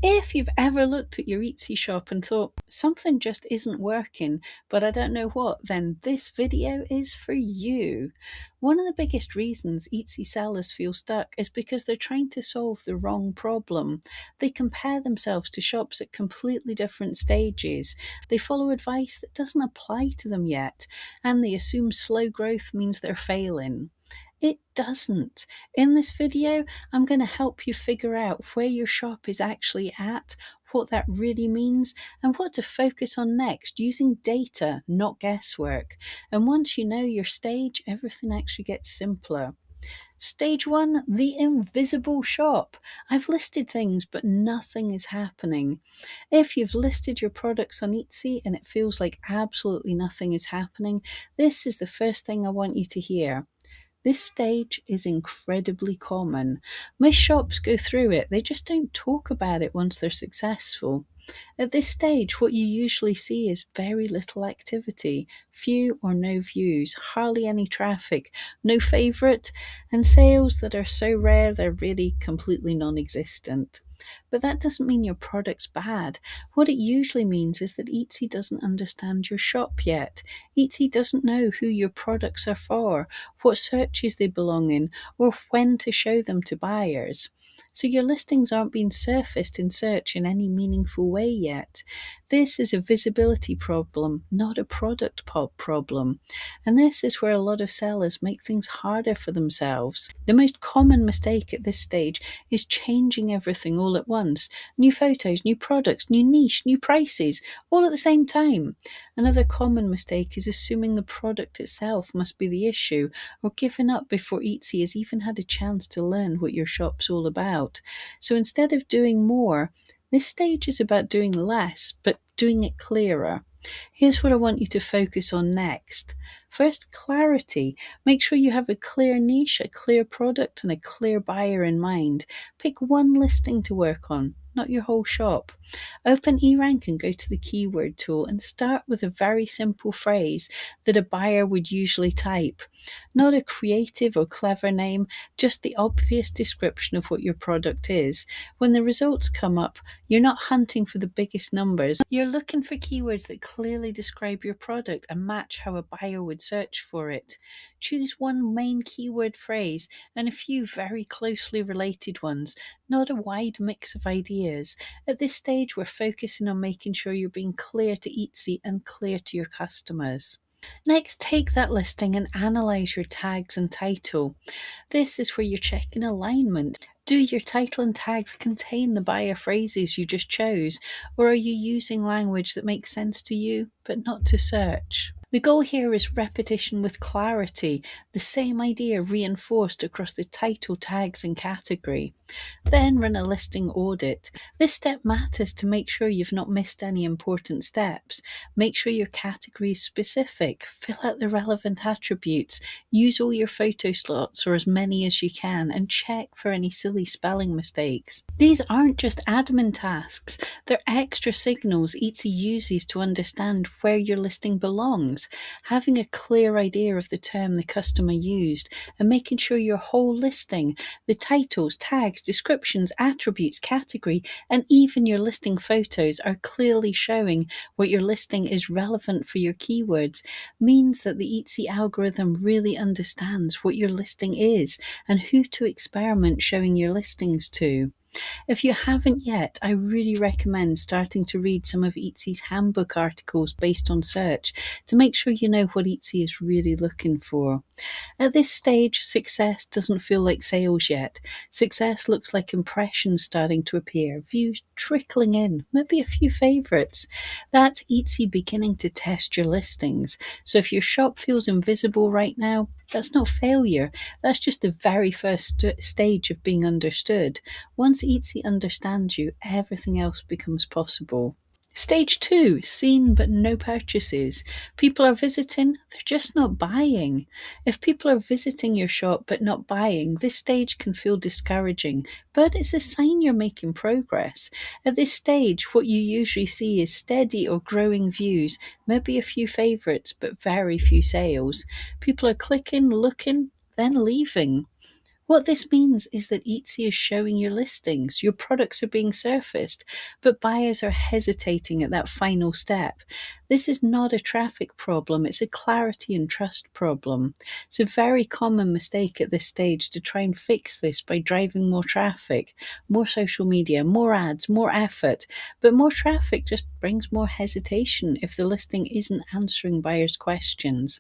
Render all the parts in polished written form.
If you've ever looked at your Etsy shop and thought something just isn't working, but I don't know what, then this video is for you. One of the biggest reasons Etsy sellers feel stuck is because they're trying to solve the wrong problem. They compare themselves to shops at completely different stages. They follow advice that doesn't apply to them yet, and they assume slow growth means they're failing. It doesn't. In this video, I'm going to help you figure out where your shop is actually at, what that really means, and what to focus on next using data, not guesswork. And once you know your stage, everything actually gets simpler. Stage 1, the invisible shop. I've listed things, but nothing is happening. If you've listed your products on Etsy and it feels like absolutely nothing is happening, this is the first thing I want you to hear. This stage is incredibly common. Most shops go through it, they just don't talk about it once they're successful. At this stage, what you usually see is very little activity, few or no views, hardly any traffic, no favourite, and sales that are so rare they're really completely non existent. But that doesn't mean your product's bad. What it usually means is that Etsy doesn't understand your shop yet. Etsy doesn't know who your products are for, what searches they belong in, or when to show them to buyers. So your listings aren't being surfaced in search in any meaningful way yet. This is a visibility problem, not a product problem. And this is where a lot of sellers make things harder for themselves. The most common mistake at this stage is changing everything all at once. New photos, new products, new niche, new prices, all at the same time. Another common mistake is assuming the product itself must be the issue, or giving up before Etsy has even had a chance to learn what your shop's all about. So instead of doing more, this stage is about doing less, but doing it clearer. Here's what I want you to focus on next. First, clarity. Make sure you have a clear niche, a clear product, and a clear buyer in mind. Pick one listing to work on, not your whole shop. Open eRank and go to the keyword tool and start with a very simple phrase that a buyer would usually type. Not a creative or clever name, just the obvious description of what your product is. When the results come up, you're not hunting for the biggest numbers. You're looking for keywords that clearly describe your product and match how a buyer would search for it. Choose one main keyword phrase and a few very closely related ones, not a wide mix of ideas. At this stage, we're focusing on making sure you're being clear to Etsy and clear to your customers. Next, take that listing and analyze your tags and title. This is where you're checking alignment. Do your title and tags contain the buyer phrases you just chose, or are you using language that makes sense to you but not to search? The goal here is repetition with clarity, the same idea reinforced across the title, tags, and category. Then run a listing audit. This step matters to make sure you've not missed any important steps. Make sure your category is specific. Fill out the relevant attributes. Use all your photo slots or as many as you can, and check for any silly spelling mistakes. These aren't just admin tasks, they're extra signals Etsy uses to understand where your listing belongs. Having a clear idea of the term the customer used and making sure your whole listing, the titles, tags, descriptions, attributes, category, and even your listing photos are clearly showing what your listing is relevant for your keywords means that the Etsy algorithm really understands what your listing is and who to experiment showing your listings to. If you haven't yet, I really recommend starting to read some of Etsy's handbook articles based on search to make sure you know what Etsy is really looking for. At this stage, success doesn't feel like sales yet. Success looks like impressions starting to appear, views trickling in, maybe a few favorites. That's Etsy beginning to test your listings. So if your shop feels invisible right now, that's not failure. That's just the very first stage of being understood. Once Etsy understands you, everything else becomes possible. Stage 2, seen but no purchases. People are visiting, they're just not buying. If people are visiting your shop but not buying, this stage can feel discouraging, but it's a sign you're making progress. At this stage, what you usually see is steady or growing views, maybe a few favorites, but very few sales. People are clicking, looking, then leaving. What this means is that Etsy is showing your listings, your products are being surfaced, but buyers are hesitating at that final step. This is not a traffic problem, it's a clarity and trust problem. It's a very common mistake at this stage to try and fix this by driving more traffic, more social media, more ads, more effort. But more traffic just brings more hesitation if the listing isn't answering buyers' questions.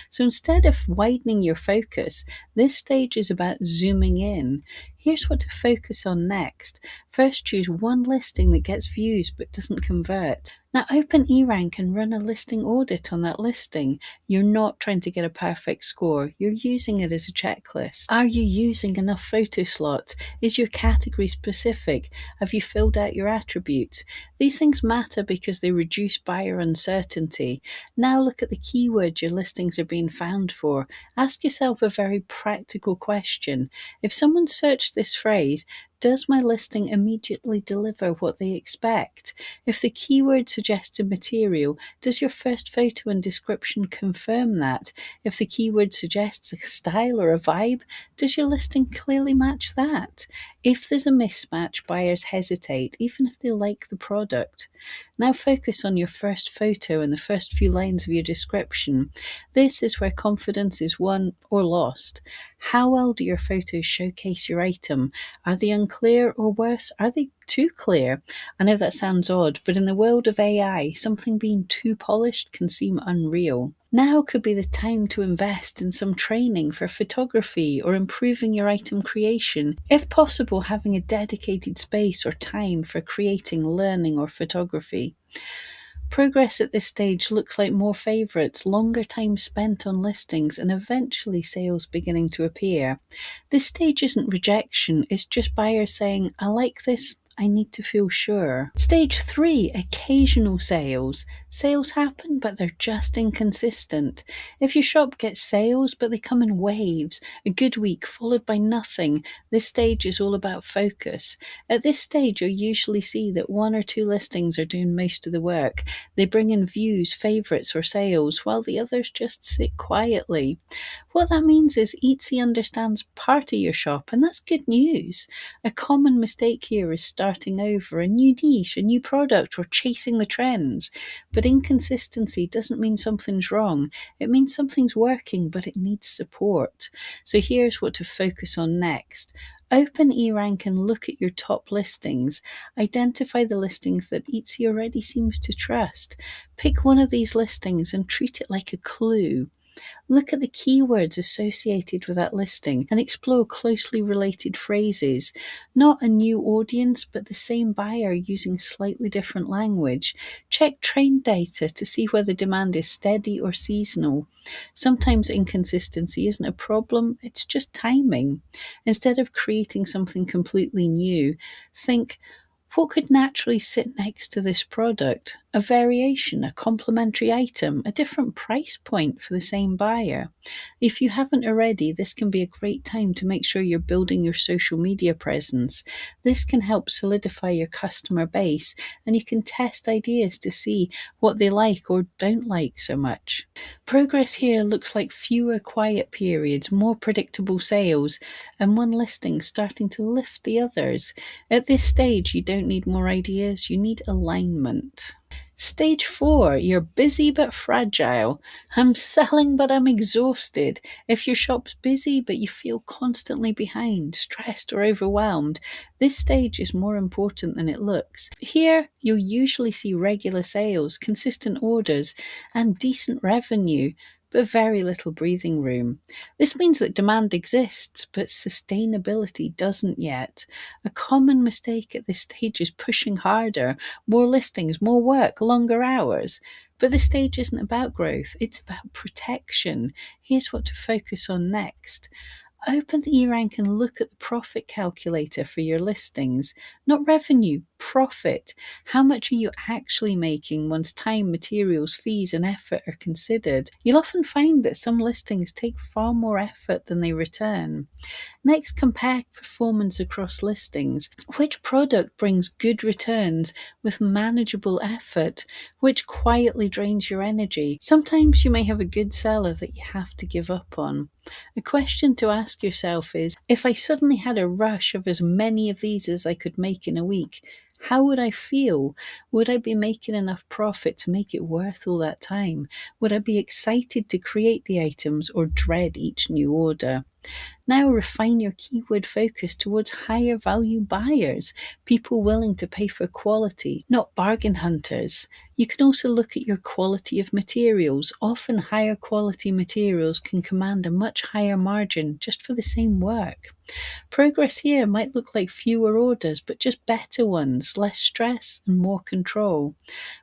So instead of widening your focus, this stage is about zooming in. Here's what to focus on next. First, choose one listing that gets views but doesn't convert. Now, open eRank and run a listing audit on that listing. You're not trying to get a perfect score, you're using it as a checklist. Are you using enough photo slots? Is your category specific? Have you filled out your attributes? These things matter because they reduce buyer uncertainty. Now, look at the keywords your listings are being found for. Ask yourself a very practical question. If someone searched this phrase, does my listing immediately deliver what they expect? If the keyword suggests a material, does your first photo and description confirm that? If the keyword suggests a style or a vibe, does your listing clearly match that? If there's a mismatch, buyers hesitate, even if they like the product. Now focus on your first photo and the first few lines of your description. This is where confidence is won or lost. How well do your photos showcase your item? Are they unclear, or worse, are they too clear? I know that sounds odd, but in the world of AI, something being too polished can seem unreal. Now could be the time to invest in some training for photography or improving your item creation. If possible, having a dedicated space or time for creating, learning, or photography. Progress at this stage looks like more favourites, longer time spent on listings, and eventually sales beginning to appear. This stage isn't rejection, it's just buyers saying, I like this, I need to feel sure. Stage 3, occasional sales. Sales happen, but they're just inconsistent. If your shop gets sales, but they come in waves, a good week followed by nothing, this stage is all about focus. At this stage, you'll usually see that one or two listings are doing most of the work. They bring in views, favourites, or sales, while the others just sit quietly. What that means is Etsy understands part of your shop, and that's good news. A common mistake here is starting over, a new niche, a new product, or chasing the trends. But inconsistency doesn't mean something's wrong. It means something's working, but it needs support. So here's what to focus on next. Open eRank and look at your top listings. Identify the listings that Etsy already seems to trust. Pick one of these listings and treat it like a clue. Look at the keywords associated with that listing and explore closely related phrases. Not a new audience, but the same buyer using slightly different language. Check trend data to see whether demand is steady or seasonal. Sometimes inconsistency isn't a problem, it's just timing. Instead of creating something completely new, think, what could naturally sit next to this product? A variation, a complementary item, a different price point for the same buyer. If you haven't already, this can be a great time to make sure you're building your social media presence. This can help solidify your customer base, and you can test ideas to see what they like or don't like so much. Progress here looks like fewer quiet periods, more predictable sales, and one listing starting to lift the others. At this stage, you don't need more ideas, you need alignment. Stage 4, you're busy but fragile. I'm selling but I'm exhausted. If your shop's busy but you feel constantly behind, stressed or overwhelmed, this stage is more important than it looks. Here, you'll usually see regular sales, consistent orders, and decent revenue, but very little breathing room. This means that demand exists, but sustainability doesn't yet. A common mistake at this stage is pushing harder, more listings, more work, longer hours. But this stage isn't about growth, it's about protection. Here's what to focus on next. Open the eRank and look at the profit calculator for your listings. Not revenue, profit. How much are you actually making once time, materials, fees, and effort are considered? You'll often find that some listings take far more effort than they return. Next, compare performance across listings. Which product brings good returns with manageable effort? Which quietly drains your energy? Sometimes you may have a good seller that you have to give up on. A question to ask yourself is, if I suddenly had a rush of as many of these as I could make in a week, how would I feel? Would I be making enough profit to make it worth all that time? Would I be excited to create the items or dread each new order? Now refine your keyword focus towards higher value buyers, people willing to pay for quality, not bargain hunters. You can also look at your quality of materials. Often higher quality materials can command a much higher margin just for the same work. Progress here might look like fewer orders, but just better ones, less stress and more control.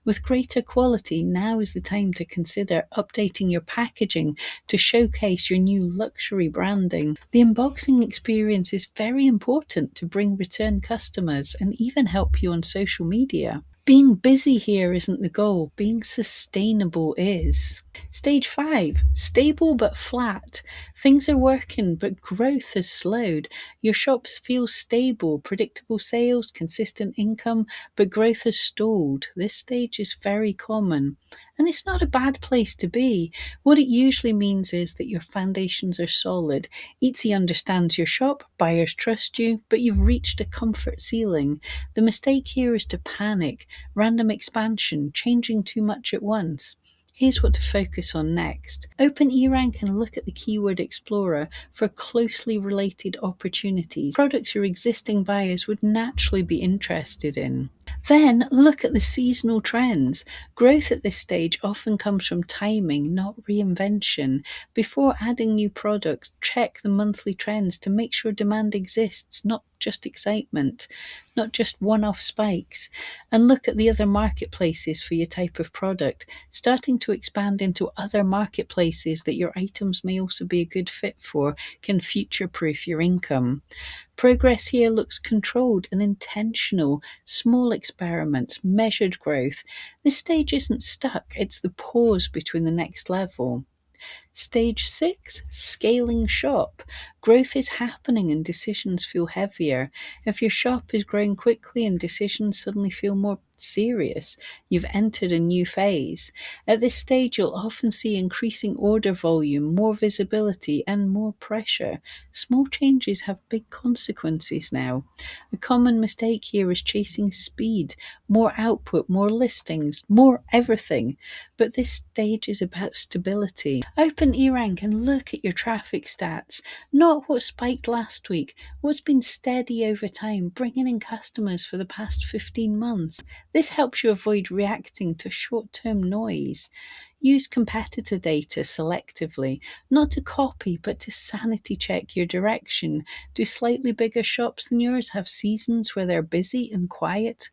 With greater quality, now is the time to consider updating your packaging to showcase your new luxury branding. The unboxing experience is very important to bring return customers and even help you on social media. Being busy here isn't the goal, being sustainable is. Stage 5, stable but flat. Things are working, but growth has slowed. Your shops feel stable, predictable sales, consistent income, but growth has stalled. This stage is very common. And it's not a bad place to be. What it usually means is that your foundations are solid. Etsy understands your shop, buyers trust you, but you've reached a comfort ceiling. The mistake here is to panic, random expansion, changing too much at once. Here's what to focus on next. Open eRank and look at the Keyword Explorer for closely related opportunities, products your existing buyers would naturally be interested in. Then look at the seasonal trends. Growth at this stage often comes from timing, not reinvention. Before adding new products, check the monthly trends to make sure demand exists, not just excitement, not just one-off spikes. And look at the other marketplaces for your type of product, starting to expand into other marketplaces that your items may also be a good fit for can future-proof your income. Progress here looks controlled and intentional, small experiments, measured growth. This stage isn't stuck, it's the pause between the next level. Stage 6, scaling shop. Growth is happening and decisions feel heavier. If your shop is growing quickly and decisions suddenly feel more serious, you've entered a new phase. At this stage, you'll often see increasing order volume, more visibility, and more pressure. Small changes have big consequences now. A common mistake here is chasing speed, more output, more listings, more everything. But this stage is about stability. Open eRank and look at your traffic stats, not what spiked last week, what's been steady over time, bringing in customers for the past 15 months. This helps you avoid reacting to short-term noise. Use competitor data selectively, not to copy, but to sanity check your direction. Do slightly bigger shops than yours have seasons where they're busy and quiet?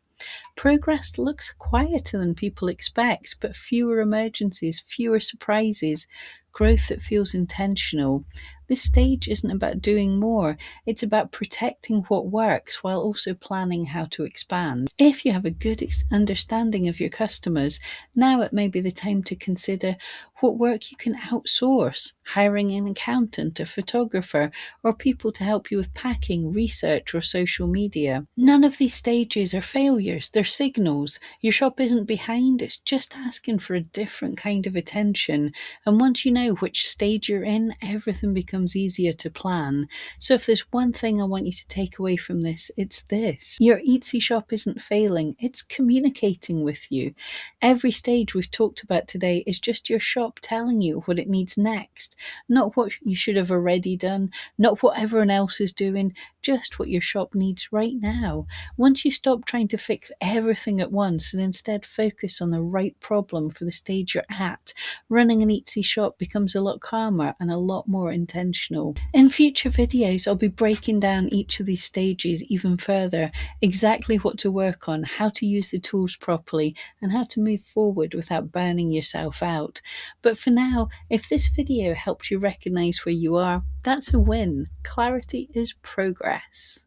Progress looks quieter than people expect, but fewer emergencies, fewer surprises, growth that feels intentional. This stage isn't about doing more, it's about protecting what works while also planning how to expand. If you have a good understanding of your customers, now it may be the time to consider what work you can outsource, hiring an accountant, a photographer, or people to help you with packing, research, or social media. None of these stages are failures, they're signals. Your shop isn't behind, it's just asking for a different kind of attention. And once you know which stage you're in, everything becomes easier to plan. So if there's one thing I want you to take away from this, it's this. Your Etsy shop isn't failing, it's communicating with you. Every stage we've talked about today is just your shop telling you what it needs next, not what you should have already done, not what everyone else is doing, just what your shop needs right now. Once you stop trying to fix everything at once and instead focus on the right problem for the stage you're at, running an Etsy shop becomes a lot calmer and a lot more intentional. In future videos, I'll be breaking down each of these stages even further, exactly what to work on, how to use the tools properly, and how to move forward without burning yourself out. But for now, if this video helps you recognize where you are, that's a win. Clarity is progress.